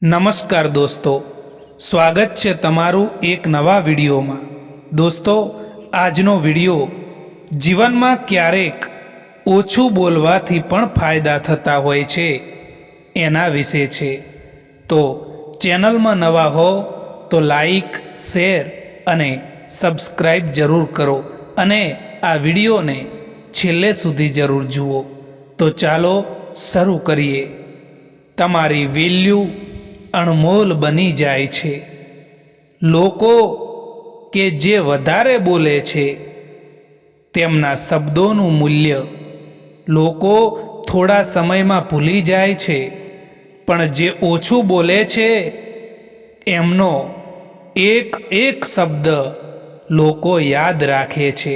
નમસ્કાર દોસ્તો, સ્વાગત છે તમારું એક નવા વિડીયોમાં। દોસ્તો, આજનો વિડીયો જીવનમાં ક્યારેક ઓછું બોલવાથી પણ ફાયદા થતા હોય છે એના વિશે છે। તો ચેનલમાં નવા હો તો લાઈક, શેર અને સબસ્ક્રાઈબ જરૂર કરો અને આ વિડીયોને છેલ્લે સુધી જરૂર જુઓ। તો ચાલો શરૂ કરીએ। તમારી વેલ્યુ અણમોલ બની જાય છે। લોકો કે જે વધારે બોલે છે તેમના શબ્દોનું મૂલ્ય લોકો થોડા સમયમાં ભૂલી જાય છે, પણ જે ઓછું બોલે છે એમનો એક એક શબ્દ લોકો યાદ રાખે છે।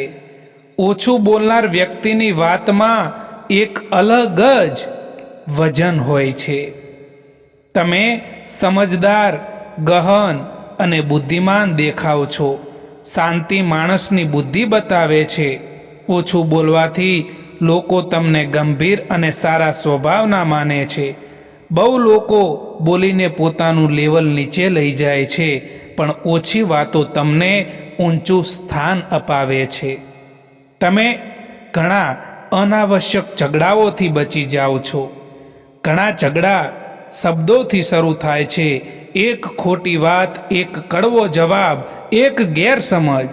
ઓછું બોલનાર વ્યક્તિની વાતમાં એક અલગ જ વજન હોય છે। તમે સમજદાર, ગહન અને બુદ્ધિમાન દેખાવ છો। શાંતિ માણસની બુદ્ધિ બતાવે છે। ઓછું બોલવાથી લોકો તમને ગંભીર અને સારા સ્વભાવના માને છે। બહુ લોકો બોલીને પોતાનું લેવલ નીચે લઈ જાય છે, પણ ઓછી વાતો તમને ઊંચું સ્થાન અપાવે છે। તમે ઘણા અનાવશ્યક ઝઘડાઓથી બચી જાઓ છો। ઘણા ઝઘડા શબ્દોથી શરૂ થાય છે। એક ખોટી વાત, એક કડવો જવાબ, એક ગેરસમજ।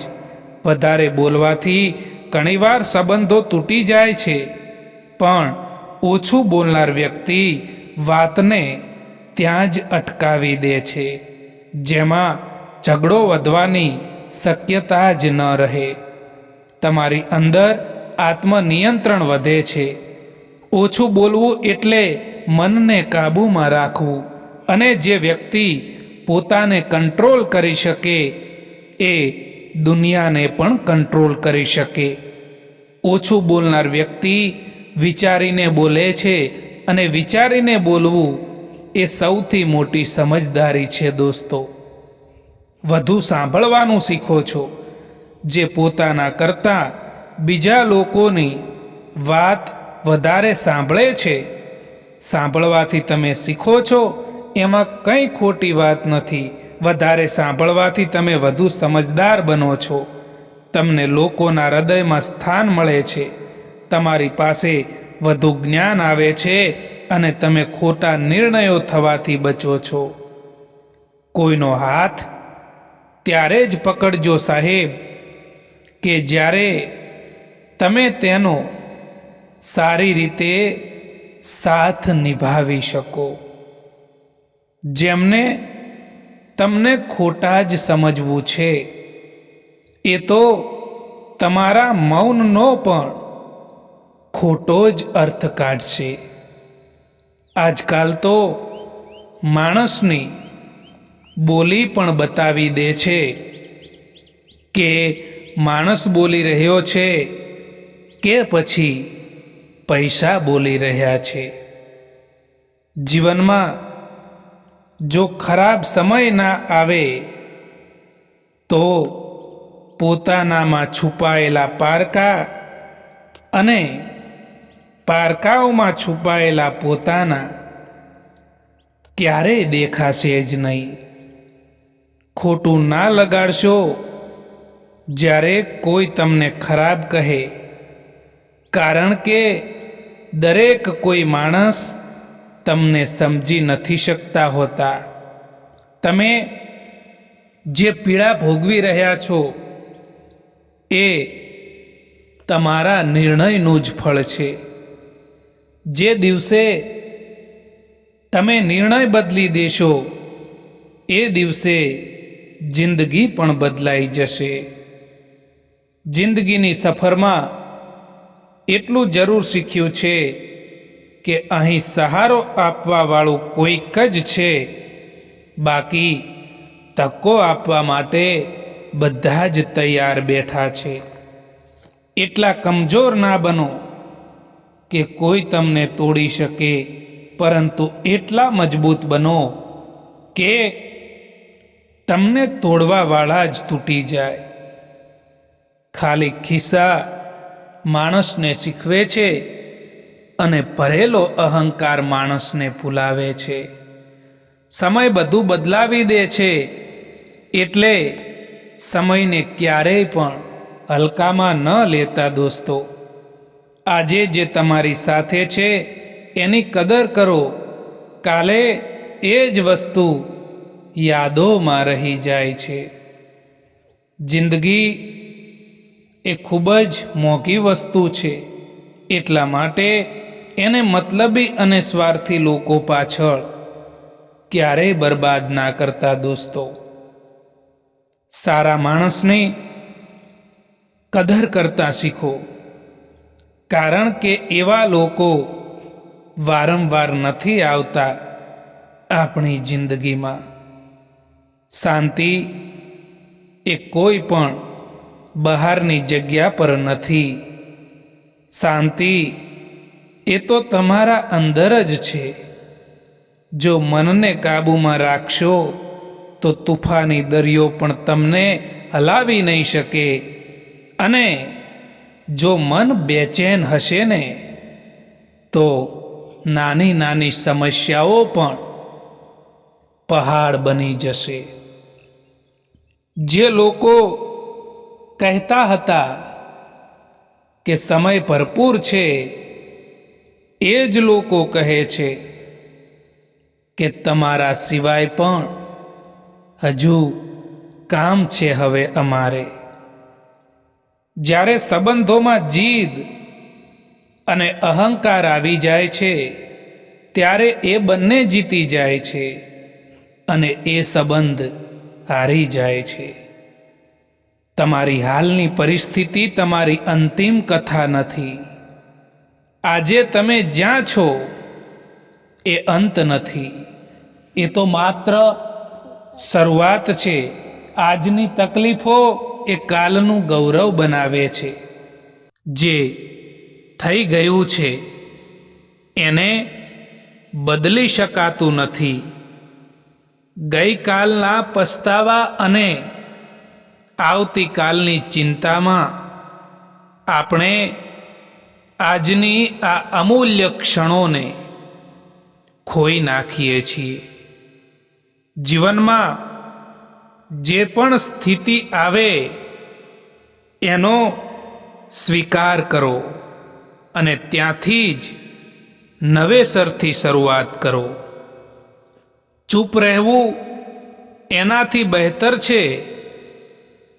વધારે બોલવાથી ઘણીવાર સંબંધો તૂટી જાય છે, પણ ઓછું બોલનાર વ્યક્તિ વાતને ત્યાં જ અટકાવી દે છે, જેમાં ઝઘડો વધવાની શક્યતા જ ન રહે। તમારી અંદર આત્મનિયંત્રણ વધે છે। ઓછું બોલવું એટલે મનને કાબૂમાં રાખવું, અને જે વ્યક્તિ પોતાને કંટ્રોલ કરી શકે એ દુનિયાને પણ કંટ્રોલ કરી શકે। ઓછું બોલનાર વ્યક્તિ વિચારીને બોલે છે, અને વિચારીને બોલવું એ સૌથી મોટી સમજદારી છે। દોસ્તો, વધુ સાંભળવાનું શીખો છો। જે પોતાના કરતાં બીજા લોકોની વાત વધારે સાંભળે છે, સાંભળવાથી તમે શીખો છો એમાં કંઈ ખોટી વાત નથી। વધારે સાંભળવાથી તમે વધુ સમજદાર બનો છો। તમને લોકોના હૃદયમાં સ્થાન મળે છે। તમારી પાસે વધુ જ્ઞાન આવે છે અને તમે ખોટા નિર્ણયો થવાથી બચો છો। કોઈનો હાથ ત્યારે જ પકડજો સાહેબ કે જ્યારે તમે તેનો સારી રીતે સાથ નિભાવી શકો। જેમને તમને ખોટા જ સમજવું છે એ તો તમારા મૌનનો પણ ખોટો જ અર્થ કાઢશે। આજકાલ તો માણસની બોલી પણ બતાવી દે છે કે માણસ બોલી રહ્યો છે કે પછી પૈસા બોલી રહ્યા છે। જીવનમાં જો ખરાબ સમય ના આવે તો પોતાનામાં છુપાયેલા પારકા અને પારકાઓમાં છુપાયેલા પોતાના ક્યારેય દેખાશે જ નહીં। ખોટું ના લગાડશો જ્યારે કોઈ તમને ખરાબ કહે, કારણ કે દરેક કોઈ માણસ તમને સમજી નથી શકતા હોતા। તમે જે પીડા ભોગવી રહ્યા છો એ તમારા નિર્ણયનું જ ફળ છે। જે દિવસે તમે નિર્ણય બદલી દેશો એ દિવસે જિંદગી પણ બદલાઈ જશે। જિંદગીની સફરમાં એટલું જરૂર શીખ્યું છે કે અહીં સહારો આપવાવાળું કોઈક જ છે, બાકી તકો આપવા માટે બધા જ તૈયાર બેઠા છે। એટલા કમજોર ના બનો કે કોઈ તમને તોડી શકે, પરંતુ એટલા મજબૂત બનો કે તમને તોડવાવાળા જ તૂટી જાય। ખાલી ખિસ્સા માણસને શીખવે છે અને ભરેલો અહંકાર માણસને ભૂલાવે છે। સમય બધું બદલાવી દે છે, એટલે સમયને ક્યારેય પણ હલકામાં ન લેતા દોસ્તો. આજે જે તમારી સાથે છે એની કદર કરો, કાલે એ જ વસ્તુ યાદોમાં રહી જાય છે. જિંદગી એ ખૂબ જ મોંઘી વસ્તુ છે, એટલા માટે એને મતલબી અને સ્વાર્થી લોકો પાછળ ક્યારેય બરબાદ ના કરતા દોસ્તો. સારા માણસની કદર કરતા શીખો, કારણ કે એવા લોકો વારંવાર નથી આવતા આપણી જિંદગીમાં. શાંતિ એ કોઈ પણ બહારની જગ્યા પર નથી. શાંતિ એ તો તમારા અંદર જ છે. જો મનને કાબૂમાં રાખશો તો તુફાની દરિયો પણ તમને હલાવી નહીં શકે, અને જો મન બેચેન હશે ને તો નાની નાની સમસ્યાઓ પણ પહાડ બની જશે. જે લોકો કહેતા હતા કે સમય ભરપૂર છે, એ જ લોકો કહે છે કે તમારા સિવાય પણ હજુ કામ છે હવે અમારે. જ્યારે સંબંધોમાં જીદ અને અહંકાર આવી જાય છે, ત્યારે એ બંને જીતી જાય છે અને એ સંબંધ હારી જાય છે. તમારી હાલની પરિસ્થિતિ તમારી અંતિમ કથા નથી. આજે તમે જ્યાં છો એ અંત નથી, એ તો માત્ર શરૂઆત છે. આજની તકલીફો એ કાલનું ગૌરવ બનાવે છે. જે થઈ ગયું છે એને બદલી શકાતું નથી. ગઈકાલના પસ્તાવા અને આવતીકાલની ચિંતામાં આપણે આજની આ અમૂલ્ય ક્ષણોને ખોઈ નાખીએ છીએ. જીવનમાં જે પણ સ્થિતિ આવે એનો સ્વીકાર કરો અને ત્યાંથી જ નવેસરથી શરૂઆત કરો. ચૂપ રહેવું એનાથી બહેતર છે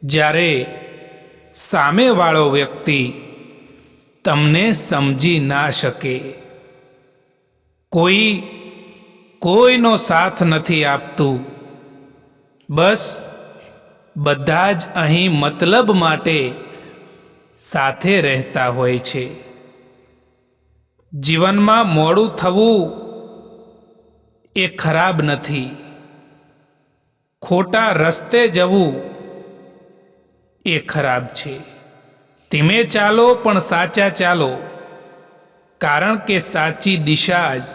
જ્યારે સામેવાળો વ્યક્તિ તમને સમજી ના શકે. કોઈનો સાથ નથી આપતું. બસ બધા જ અહીં મતલબ માટે સાથે રહેતા હોય છે. જીવનમાં મોડું થવું એ ખરાબ નથી. ખોટા રસ્તે જવું એ ખરાબ છે. ધીમે ચાલો પણ સાચા ચાલો, કારણ કે સાચી દિશા જ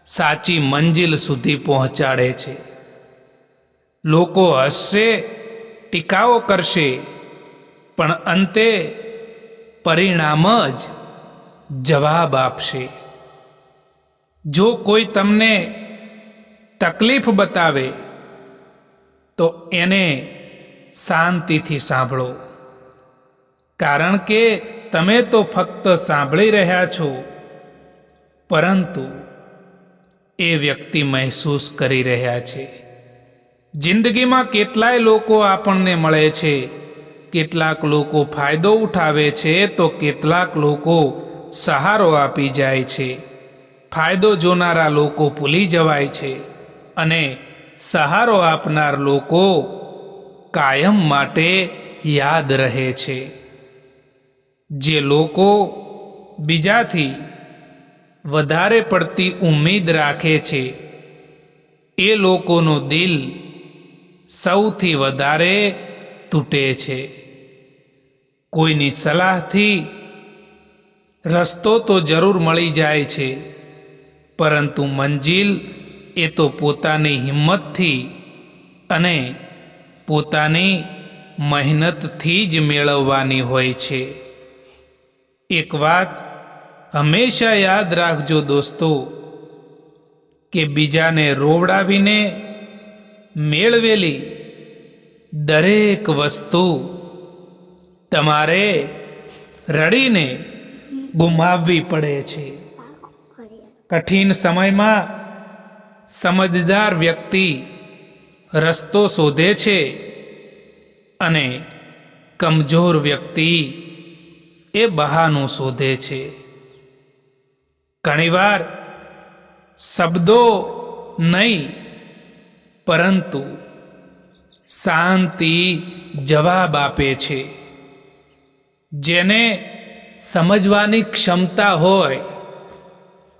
સાચી મંજિલ સુધી પહોંચાડે છે. લોકો હસશે, ટીકાઓ કરશે, પણ અંતે પરિણામ જ જવાબ આપશે. જો કોઈ તમને તકલીફ બતાવે તો એને શાંતિથી સાંભળો, કારણ કે તમે તો ફક્ત સાંભળી રહ્યા છો, પરંતુ એ વ્યક્તિ મહેસૂસ કરી રહ્યા છે. જિંદગીમાં કેટલાય લોકો આપણને મળે છે. કેટલાક લોકો ફાયદો ઉઠાવે છે તો કેટલાક લોકો સહારો આપી જાય છે. ફાયદો જોનારા લોકો ભૂલી જવાય છે અને સહારો આપનાર લોકો કાયમ માટે યાદ રહે છે. જે લોકો બીજાથી વધારે પડતી ઉમ્મીદ રાખે છે, એ લોકોનું દિલ સૌથી વધારે તૂટે છે. કોઈની સલાહથી રસ્તો તો જરૂર મળી જાય છે, પરંતુ મંજિલ એ તો પોતાની હિંમતથી અને પોતાની મહેનતથી જ મેળવવાની હોય છે. એક વાત હંમેશા યાદ રાખજો દોસ્તો, કે બીજાને રોવડાવીને મેળવેલી દરેક વસ્તુ તમારે રડીને ગુમાવવી પડે છે. કઠિન સમયમાં સમજદાર વ્યક્તિ રસ્તો શોધે છે અને કમજોર વ્યક્તિ એ બહાનું શોધે છે. ઘણીવાર શબ્દો નહીં પરંતુ શાંતિ જવાબ આપે છે. જેને સમજવાની ક્ષમતા હોય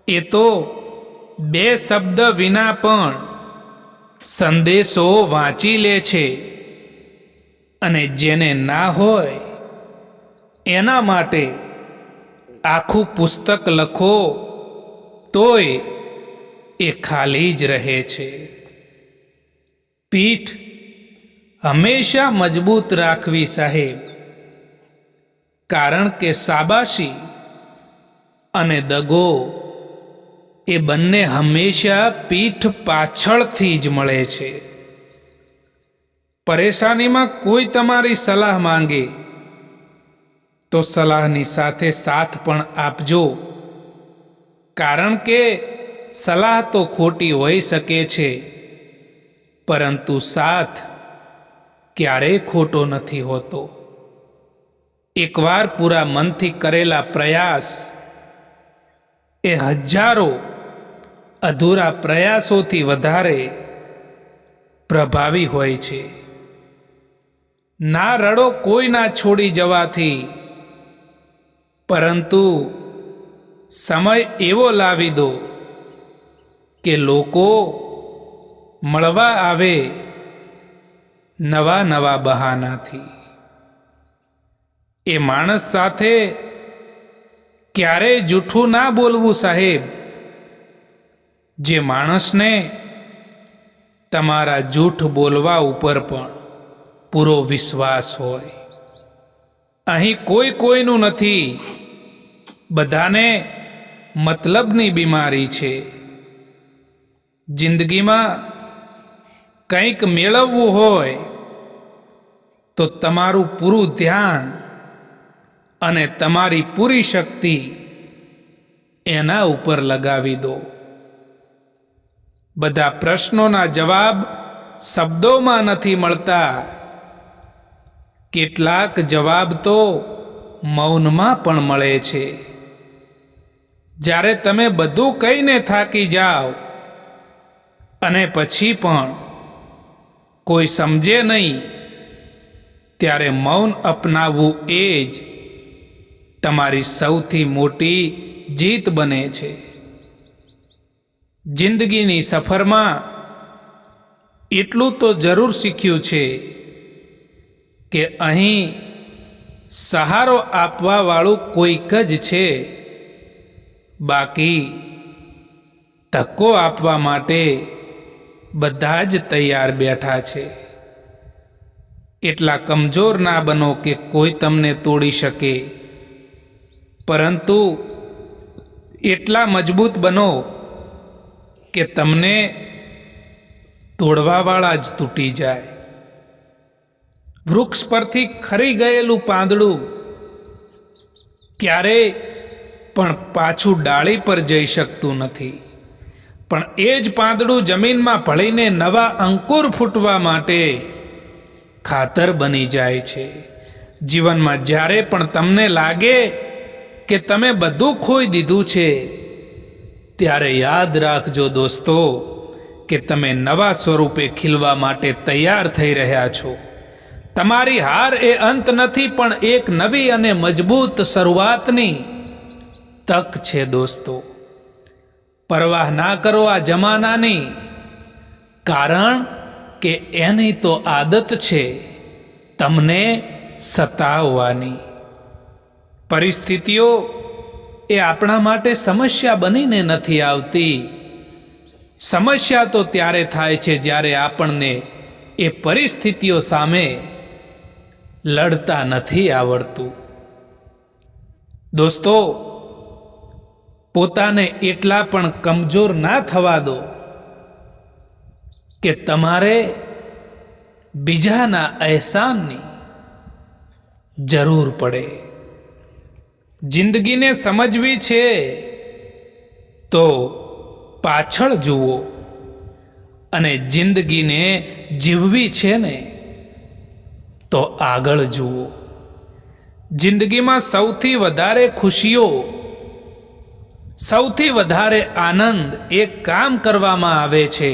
એ તો બે શબ્દ વિના પણ સંદેશો વાંચી લે છે અને જેને ના હોય એના માટે આખું પુસ્તક લખો તોય એ ખાલી જ રહે છે. પીઠ હંમેશા મજબૂત રાખવી સાહેબ, કારણ કે શાબાશી અને દગો એ બંને હંમેશા પીઠ પાછળથી જ મળે છે. પરેશાનીમાં કોઈ તમારી સલાહ માંગે તો સલાહની સાથે સાથ પણ આપજો, કારણ કે સલાહ તો ખોટી હોઈ શકે છે પરંતુ સાથ ક્યારેય ખોટો નથી હોતો. એકવાર પૂરા મનથી કરેલા પ્રયાસ એ હજારો અધૂરા પ્રયાસોથી વધારે પ્રભાવી હોય છે. ના રડો કોઈના છોડી જવાથી, પરંતુ સમય એવો લાવી દો કે લોકો મળવા આવે નવા નવા બહાનાથી. એ માણસ સાથે ક્યારેય જૂઠું ના બોલવું સાહેબ, જે માણસને તમારા જૂઠ બોલવા ઉપર પણ પૂરો વિશ્વાસ હોય. અહીં કોઈ કોઈનું નથી, બધાને મતલબની બીમારી છે. જિંદગીમાં કંઈક મેળવવું હોય તો તમારું પૂરું ધ્યાન અને તમારી પૂરી શક્તિ એના ઉપર લગાવી દો. બધા પ્રશ્નોના જવાબ શબ્દોમાં નથી મળતા, કેટલાક જવાબ તો મૌનમાં પણ મળે છે. જ્યારે તમે બધું કહીને થાકી જાઓ અને પછી પણ કોઈ સમજે નહીં, ત્યારે મૌન અપનાવવું એ જ તમારી સૌથી મોટી જીત બને છે. જિંદગીની સફરમાં એટલું તો જરૂર શીખ્યું છે કે અહીં સહારો આપવા વાળું કોઈક જ છે, બાકી ધક્કો આપવા માટે બધા જ તૈયાર બેઠા છે. એટલા કમજોર ના બનો કે કોઈ તમને તોડી શકે, પરંતુ એટલા મજબૂત બનો કે તમને તોડવાવાળા જ તૂટી જાય. વૃક્ષ પરથી ખરી ગયેલું પાંદડું ક્યારેય પણ પાછું ડાળી પર જઈ શકતું નથી, પણ એ જ પાંદડું જમીનમાં ભળીને નવા અંકુર ફૂટવા માટે ખાતર બની જાય છે. જીવનમાં જ્યારે પણ તમને લાગે કે તમે બધું ખોઈ દીધું છે, ત્યારે યાદ રાખજો દોસ્તો કે તમે નવા સ્વરૂપે ખીલવા માટે તૈયાર થઈ રહ્યા છો. તમારી હાર એ અંત નથી, પણ એક નવી અને મજબૂત શરૂઆતની તક છે દોસ્તો. પરવાહ ના કરો આ જમાનાની, કારણ કે એની તો આદત છે તમને સતાવવાની. પરિસ્થિતિઓ એ આપણા માટે સમસ્યા બનીને નથી આવતી. સમસ્યા તો ત્યારે થાય છે જ્યારે આપણને એ પરિસ્થિતિઓ સામે લડતા નથી આવડતું. દોસ્તો, પોતાને એટલા પણ કમજોર ના થવા દો કે તમારે બીજાના અહેસાનની જરૂર પડે. જિંદગીને સમજવી છે તો પાછળ જુઓ, અને જિંદગીને જીવવી છે ને તો આગળ જુઓ. જિંદગીમાં સૌથી વધારે ખુશીઓ, સૌથી વધારે આનંદ એક કામ કરવામાં આવે છે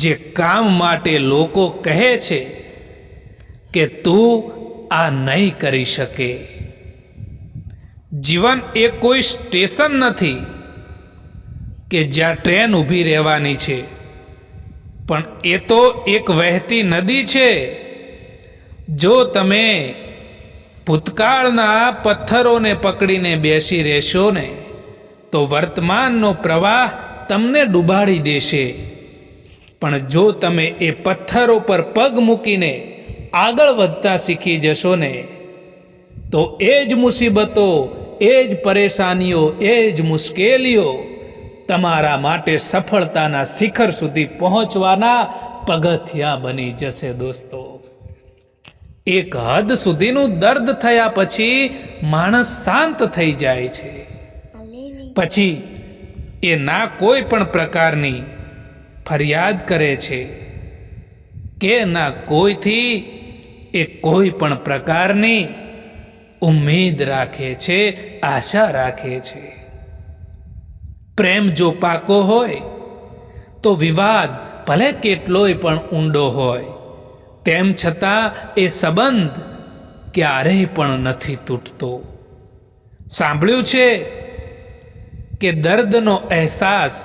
જે કામ માટે લોકો કહે છે કે તું આ નહીં કરી શકે. જીવન એ કોઈ સ્ટેશન નથી કે જ્યાં ટ્રેન ઊભી રહેવાની છે, પણ એ તો એક વહેતી નદી છે. જો તમે ભૂતકાળના પથ્થરોને પકડીને બેસી રહેશો ને તો વર્તમાનનો પ્રવાહ તમને ડૂબાડી દેશે. પણ જો તમે એ પથ્થરો પર પગ મૂકીને આગળ વધતા શીખી જશો ને તો એ જ મુસીબતો, એ જ પરેશાનીઓ, એ જ મુશ્કેલીઓ તમારા માટે સફળતાના શિખર સુધી પહોંચવાના પગથિયા બની જશે. દોસ્તો, એક હદ સુધીનું દર્દ થયા પછી માણસ શાંત થઈ જાય છે. પછી એ ના કોઈ પણ પ્રકારની ફરિયાદ કરે છે કે ના કોઈથી એ કોઈ પણ પ્રકારની ઉમ્મીદ રાખે છે, આશા રાખે છે. પ્રેમ જો પાકો હોય તો વિવાદ ભલે કેટલોય પણ ઊંડો હોય, તેમ છતાં એ સંબંધ ક્યારેય પણ નથી તૂટતો. સાંભળ્યું છે કે દર્દનો અહેસાસ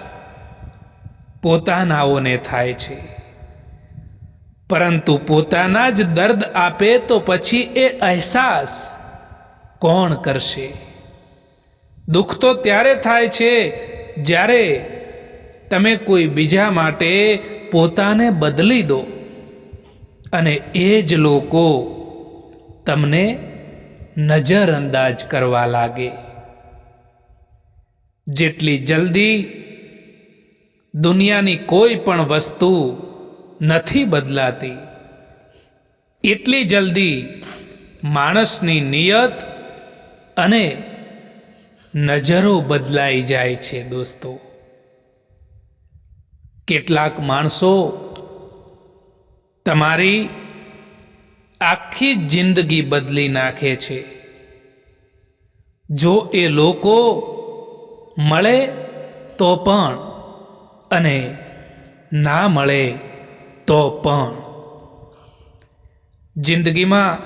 પોતાનાઓને થાય છે, પરંતુ પોતાના જ દર્દ આપે તો પછી એ અહેસાસ કોણ કરશે? દુઃખ તો ત્યારે થાય છે જ્યારે તમે કોઈ બીજા માટે પોતાને બદલી દો અને એ જ લોકો તમને નજરઅંદાજ કરવા લાગે. જેટલી જલ્દી દુનિયાની કોઈ પણ વસ્તુ નથી બદલાતી, એટલી જલ્દી માણસની નિયત અને નજરો બદલાઈ જાય છે. દોસ્તો, કેટલાક માણસો તમારી આખી જિંદગી બદલી નાખે છે. જો એ લોકો મળે તો પણ અને ના મળે તો પણ. જિંદગીમાં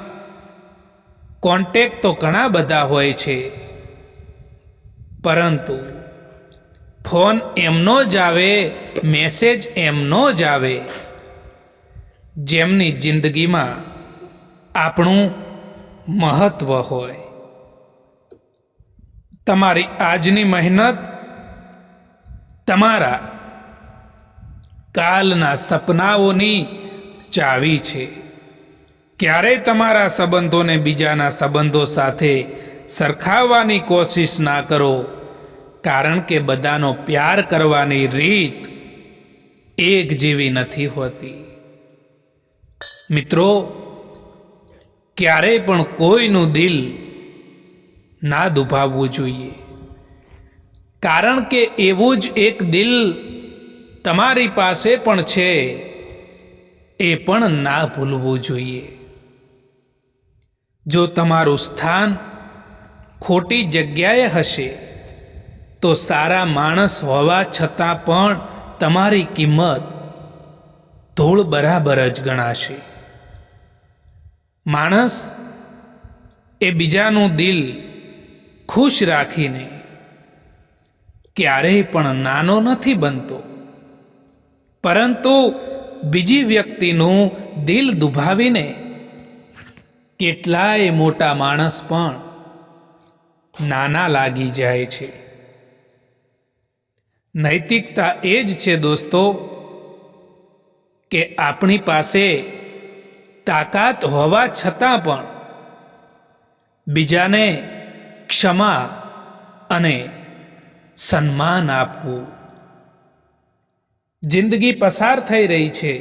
કોન્ટેક્ટ તો ઘણા બધા હોય છે, પરંતુ ફોન એમનો જ આવે, મેસેજ એમનો જ આવે જેમની જિંદગીમાં આપણું મહત્વ હોય. તમારી આજની મહેનત તમારા કાલના સપનાઓની ચાવી છે. ક્યારેય તમારા સંબંધોને બીજાના સંબંધો સાથે સરખાવવાની કોશિશ ના કરો, કારણ કે બધાનો પ્યાર કરવાની રીત એક જેવી નથી હોતી. મિત્રો, ક્યારેય પણ કોઈનું દિલ ના દુભાવવું જોઈએ, કારણ કે એવું જ એક દિલ તમારી પાસે પણ છે, એ પણ ના ભૂલવું જોઈએ. જો તમારું સ્થાન ખોટી જગ્યાએ હશે તો સારા માણસ હોવા છતાં પણ તમારી કિંમત ધૂળ બરાબર જ ગણાશે. માણસ એ બીજાનું દિલ ખુશ રાખીને ક્યારેય પણ નાનો નથી બનતો, પરંતુ બીજી વ્યક્તિનું દિલ દુભાવીને કેટલાય મોટા માણસ પણ નાના લાગી જાય છે. નૈતિકતા એ જ છે દોસ્તો કે આપણી પાસે તાકાત હોવા છતાં પણ બીજાને ક્ષમા અને સન્માન આપવું. જિંદગી પસાર થઈ રહી છે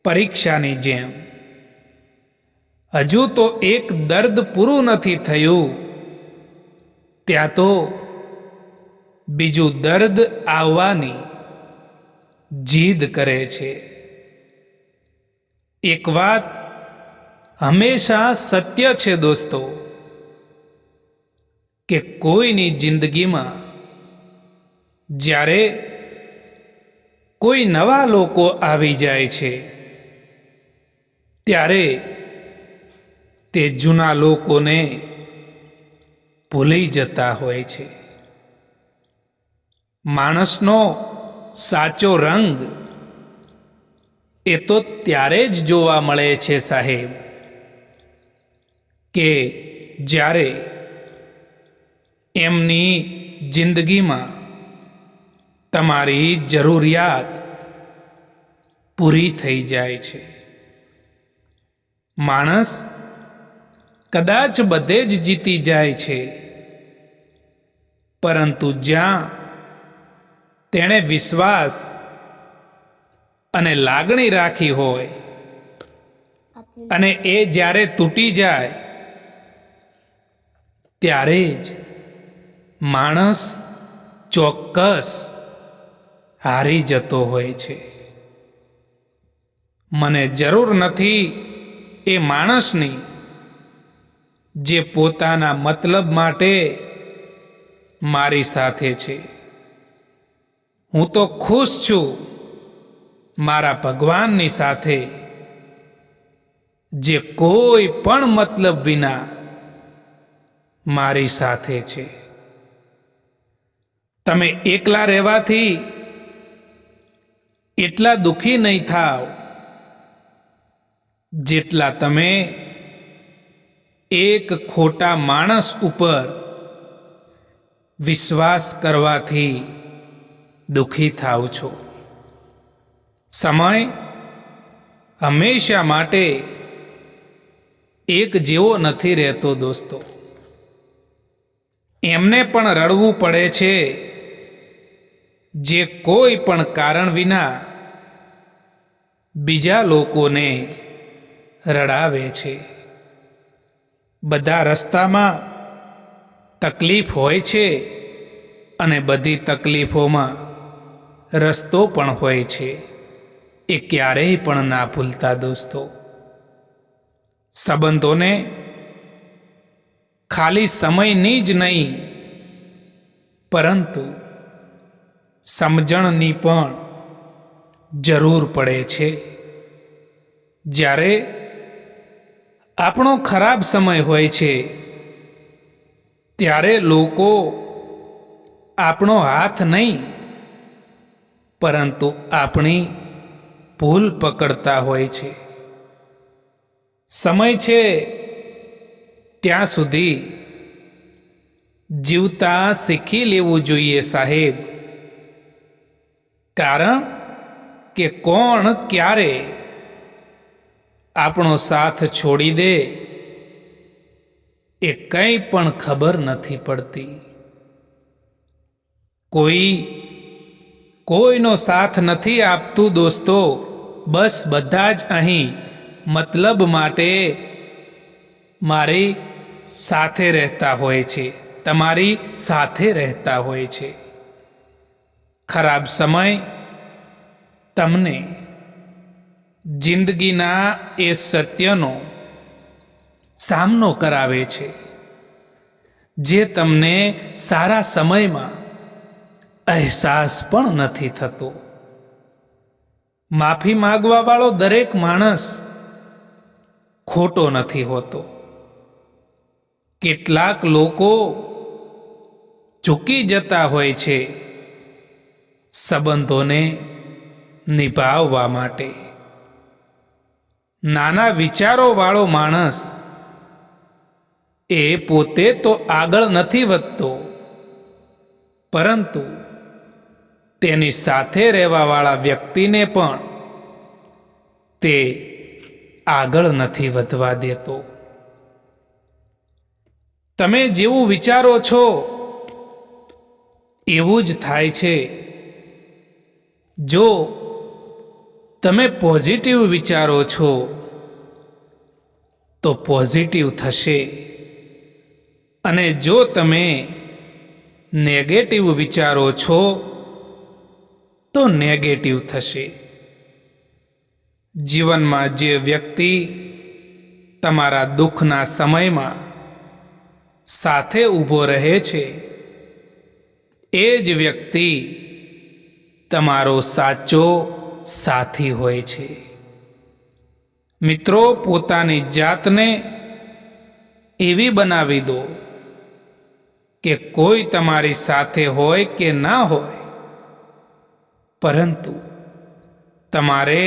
પરીક્ષાની જેમ. હજુ તો એક દર્દ પૂરું નથી થયું, ત્યાં તો બીજું દર્દ આવવાની જીદ કરે છે. એક વાત હંમેશા સત્ય છે દોસ્તો, કે કોઈની જિંદગીમાં જ્યારે કોઈ નવા લોકો આવી જાય છે ત્યારે તે જૂના લોકોને ભૂલી જતા હોય છે. માણસનો સાચો રંગ એ તો ત્યારે જ જોવા મળે છે સાહેબ, કે જ્યારે એમની જિંદગીમાં તમારી જરૂરિયાત પૂરી થઈ જાય છે. માણસ કદાચ બધે જ જીતી જાય છે, પરંતુ જ્યાં તેણે વિશ્વાસ અને લાગણી રાખી હોય અને એ જ્યારે તૂટી જાય ત્યારે જ માણસ ચોક્કસ હારી જતો હોય છે. મને જરૂર નથી એ માણસની જે પોતાના મતલબ માટે મારી સાથે છે. હું તો ખુશ છું મારા ભગવાનની સાથે, જે કોઈ પણ મતલબ વિના મારી સાથે છે. તમે એકલા રહેવાથી એટલા દુઃખી નહીં થાવ જેટલા તમે એક ખોટા માણસ ઉપર વિશ્વાસ કરવાથી દુઃખી થાવ છો. સમય હંમેશા માટે એક જેવો નથી રહેતો દોસ્તો. એમને પણ રડવું પડે છે જે કોઈ પણ કારણ વિના બીજા લોકોને રડાવે છે. બધા રસ્તામાં તકલીફ હોય છે અને બધી તકલીફોમાં રસ્તો પણ હોય છે. એ ક્યારેય પણ ના ભૂલતા દોસ્તો. સંબંધોને ખાલી સમયની જ નહીં પરંતુ સમજણની પણ જરૂર પડે છે. જ્યારે આપણો ખરાબ સમય હોય છે ત્યારે લોકો આપણો હાથ નહીં પરંતુ આપણી ભૂલ પકડતા હોય છે. સમય છે ત્યાં સુધી જીવતા શીખી લેવું જોઈએ સાહેબ, કારણ કે કોણ ક્યારે આપણો સાથ છોડી દે એ કંઈ પણ ખબર નથી પડતી. કોઈનો સાથ નથી આપતું દોસ્તો. બસ બધા જ અહીં મતલબ માટે મારી સાથે રહેતા હોય છે, તમારી સાથે રહેતા હોય છે. ખરાબ સમય તમને જિંદગીના એ સત્યનો સામનો કરાવે છે જે તમને સારા સમયમાં અહેસાસ પણ નથી થતો. માફી માંગવા વાળો દરેક માણસ ખોટો નથી હોતો. કેટલાક લોકો ઝૂકી જતા હોય છે સંબંધોને નિભાવવા માટે. નાના વિચારો વાળો માણસ એ પોતે તો આગળ નથી વધતો, પરંતુ તેની સાથે રહેવાવાળા વ્યક્તિને પણ તે આગળ નથી વધવા દેતો. તમે જેવું વિચારો છો એવું જ થાય છે. જો તમે પોઝિટિવ વિચારો છો તો પોઝિટિવ થશે, અને જો તમે નેગેટિવ વિચારો છો તો નેગેટિવ થશે. જીવનમાં જે વ્યક્તિ તમારા દુઃખના સમયમાં સાથે ઊભો રહે છે એ જ વ્યક્તિ તમારો સાચો સાથી હોય છે. મિત્રો, પોતાની જાતને એવી બનાવી દો કે કોઈ તમારી સાથે હોય કે ના હોય, પરંતુ તમારે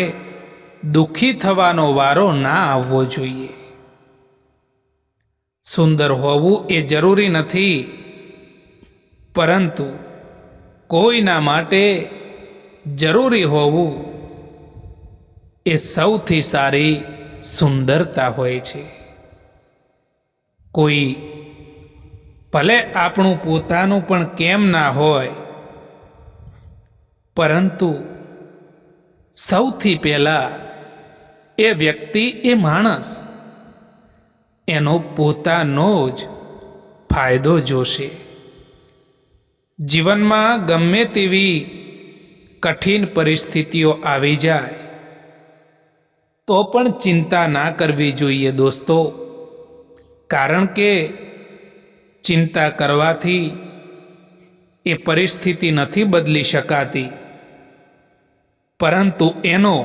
દુઃખી થવાનો વારો ના આવવો જોઈએ. સુંદર હોવું એ જરૂરી નથી, પરંતુ કોઈના માટે જરૂરી હોવું એ સૌથી સારી સુંદરતા હોય છે. કોઈ ભલે આપણું પોતાનું પણ કેમ ના હોય, પરંતુ સૌથી પહેલા એ વ્યક્તિ, એ માણસ એનો પોતાનો જ ફાયદો જોશે. જીવનમાં ગમે તેવી કઠિન પરિસ્થિતિઓ આવી જાય તો પણ ચિંતા ના કરવી જોઈએ દોસ્તો, કારણ કે ચિંતા કરવાથી એ પરિસ્થિતિ નથી બદલી શકાતી, પરંતુ એનો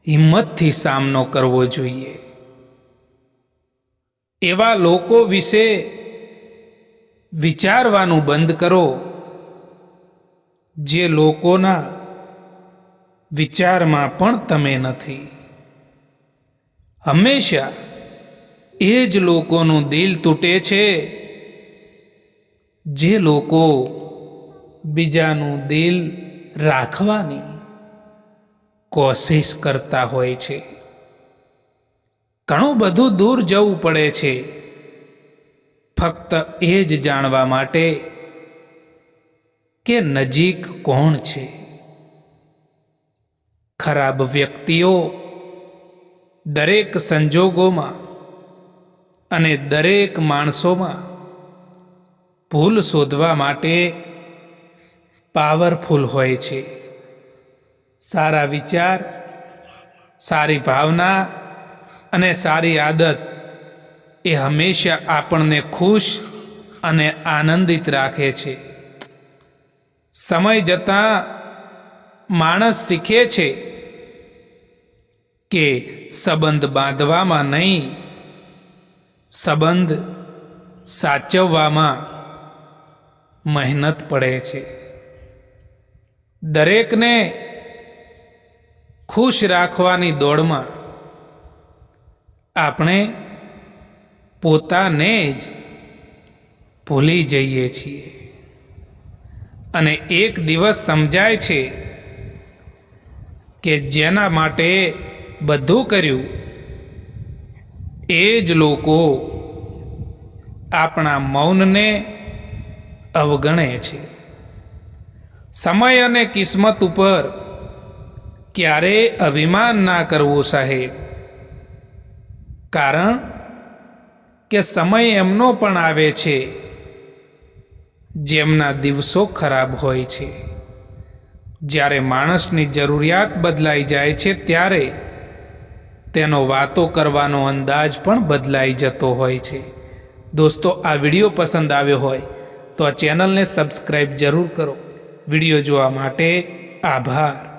હિંમતથી સામનો કરવો જોઈએ. એવા લોકો વિશે વિચારવાનું બંધ કરો જે લોકોના વિચારમાં પણ તમે નથી. હંમેશા એ જ લોકોનું દિલ તૂટે છે જે લોકો બીજાનું દિલ રાખવાની કોશિશ કરતા હોય છે. ઘણું બધું દૂર જવું પડે છે ફક્ત એ જ જાણવા માટે કે નજીક કોણ છે. ખરાબ વ્યક્તિઓ દરેક સંજોગોમાં અને દરેક માણસોમાં ભૂલ શોધવા માટે પાવરફુલ હોય છે. સારા વિચાર, સારી ભાવના અને સારી આદત એ હંમેશા આપણને ખુશ અને આનંદિત રાખે છે. સમય જતાં માણસ શીખે છે કે સંબંધ બાંધવામાં નહીં, સંબંધ સાચવવામાં મહેનત પડે છે. દરેકને ખુશ રાખવાની દોડમાં આપણે પોતાને જ ભૂલી જઈએ છીએ, અને એક દિવસ સમજાય છે કે જેના માટે બધું કર્યું એ જ લોકો આપણા મૌનને અવગણે છે. સમય અને કિસ્મત ઉપર ક્યારેય અભિમાન ના કરવું સાહેબ, કારણ કે સમય એમનો પણ આવે છે જેમના દિવસો ખરાબ હોય છે. જ્યારે માણસની જરૂરિયાત બદલાઈ જાય છે ત્યારે તેનો વાતો કરવાનો અંદાજ પણ બદલાઈ જતો હોય છે. દોસ્તો, આ વિડીયો પસંદ આવ્યો હોય તો આ ચેનલને સબસ્ક્રાઈબ જરૂર કરો. વિડીયો જોવા માટે આભાર.